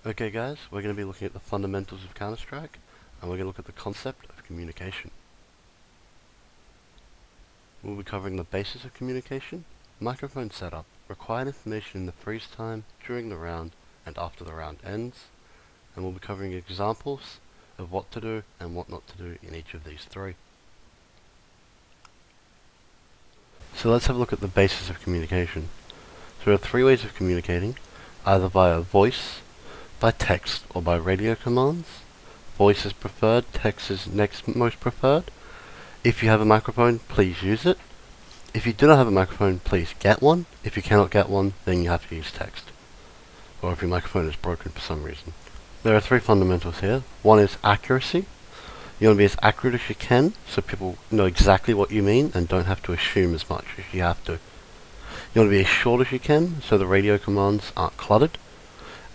Okay guys, we're going to be looking at the fundamentals of Counter-Strike, and we're going to look at the concept of communication. We'll be covering the basis of communication, microphone setup, required information in the freeze time, during the round, and after the round ends, and we'll be covering examples of what to do and what not to do in each of these three. So let's have a look at the basis of communication. So there are three ways of communicating, either via voice, by text, or by radio commands. Voice is preferred, text is next most preferred. If you have a microphone, please use it. If you do not have a microphone, please get one. If you cannot get one, then you have to use text. Or if your microphone is broken for some reason. There are three fundamentals here. One is accuracy. You want to be as accurate as you can, so people know exactly what you mean and don't have to assume as much as you have to. You want to be as short as you can, so the radio commands aren't cluttered,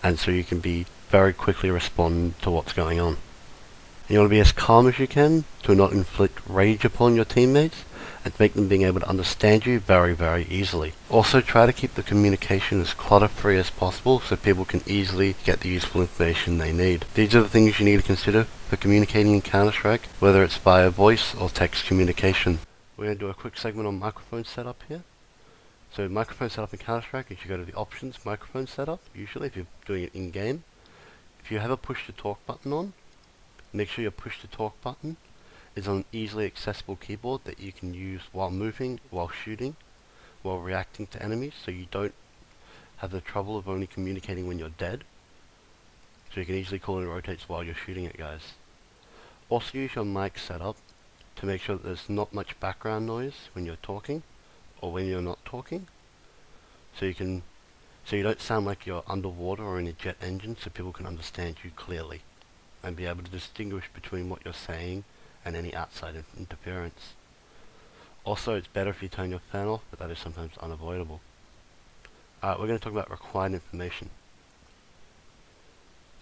and so you can be very quickly respond to what's going on. You want to be as calm as you can to not inflict rage upon your teammates and make them being able to understand you very, very easily. Also try to keep the communication as clutter-free as possible so people can easily get the useful information they need. These are the things you need to consider for communicating in Counter-Strike, whether it's via voice or text communication. We're going to do a quick segment on microphone setup here. So microphone setup in Counter-Strike, you should go to the options, microphone setup, usually if you're doing it in-game. If you have a push to talk button on, make sure your push to talk button is on an easily accessible keyboard that you can use while moving, while shooting, while reacting to enemies, so you don't have the trouble of only communicating when you're dead. So you can easily call in rotates while you're shooting at guys. Also use your mic setup to make sure that there's not much background noise when you're talking or when you're not talking, so you don't sound like you're underwater or in a jet engine, so people can understand you clearly and be able to distinguish between what you're saying and any outside interference. Also, it's better if you turn your fan off, but that is sometimes unavoidable. We're going to talk about required information.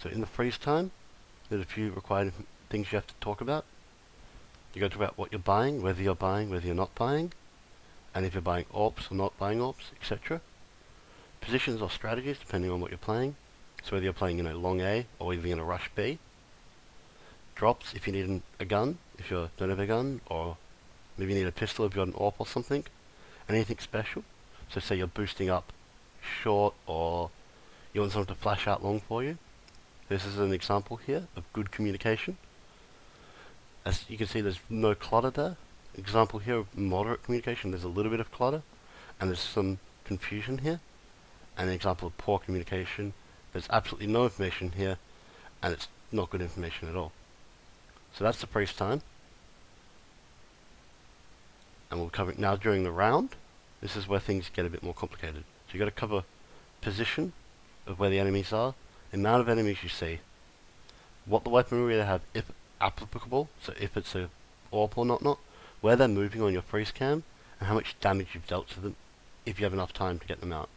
So in the freeze time, there's a few required things you have to talk about. You got to talk about what you're buying, whether you're not buying, and if you're buying AWPs or not buying AWPs, etc. Positions or strategies, depending on what you're playing. So whether you're playing, long A, or whether you're going to rush B. Drops, if you need a gun, if you don't have a gun, or maybe you need a pistol if you've got an AWP or something. Anything special. So say you're boosting up short, or you want someone to flash out long for you. This is an example here of good communication. As you can see, there's no clutter there. Example here of moderate communication, there's a little bit of clutter, and there's some confusion here. And an example of poor communication, there's absolutely no information here, and it's not good information at all. So that's the freeze time. And we'll cover it now during the round. This is where things get a bit more complicated. So you've got to cover position of where the enemies are, amount of enemies you see, what the weaponry they have if applicable, so if it's a AWP or not, where they're moving on your freeze cam, and how much damage you've dealt to them if you have enough time to get them out.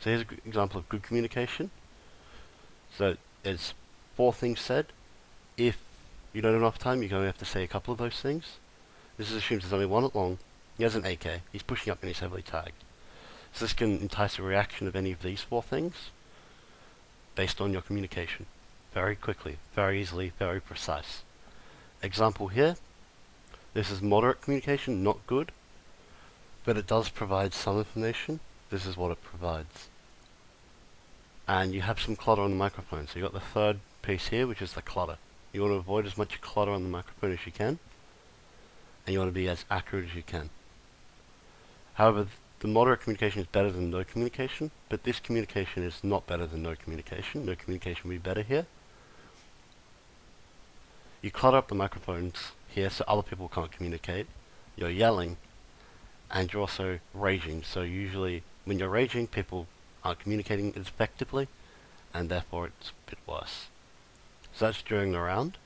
So here's an example of good communication. So there's 4 things said. If you don't have enough time, you're going to have to say a couple of those things. This assumes there's only one at long. He has an AK. He's pushing up and he's heavily tagged. So this can entice a reaction of any of these 4 things based on your communication. Very quickly, very easily, very precise. Example here. This is moderate communication, not good, but it does provide some information. This is what it provides. And you have some clutter on the microphone. So you've got the third piece here, which is the clutter. You want to avoid as much clutter on the microphone as you can, and you want to be as accurate as you can. However, the moderate communication is better than no communication, but this communication is not better than no communication. No communication would be better here. You clutter up the microphones here so other people can't communicate. You're yelling, and you're also raging. So usually when you're raging, people aren't communicating as effectively, and therefore it's a bit worse. So that's during the round.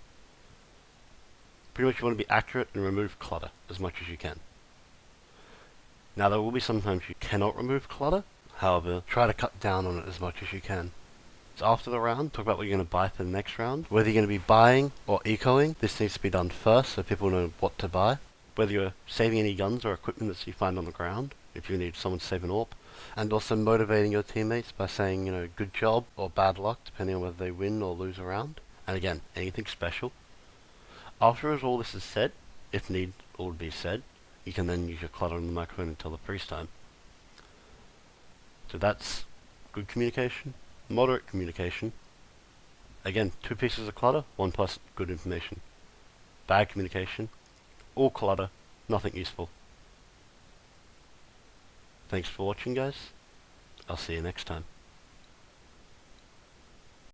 Pretty much you want to be accurate and remove clutter as much as you can. Now there will be sometimes you cannot remove clutter, however, try to cut down on it as much as you can. So after the round, talk about what you're going to buy for the next round. Whether you're going to be buying or ecoing, this needs to be done first so people know what to buy. Whether you're saving any guns or equipment that you find on the ground, if you need someone to save an AWP, And also motivating your teammates by saying, good job or bad luck, depending on whether they win or lose a round. And again, anything special. After all this is said, if need all be said, you can then use your clutter on the microphone until the freeze time. So that's good communication, moderate communication. Again, 2 pieces of clutter, 1 plus good information. Bad communication, all clutter, nothing useful. Thanks for watching, guys. I'll see you next time.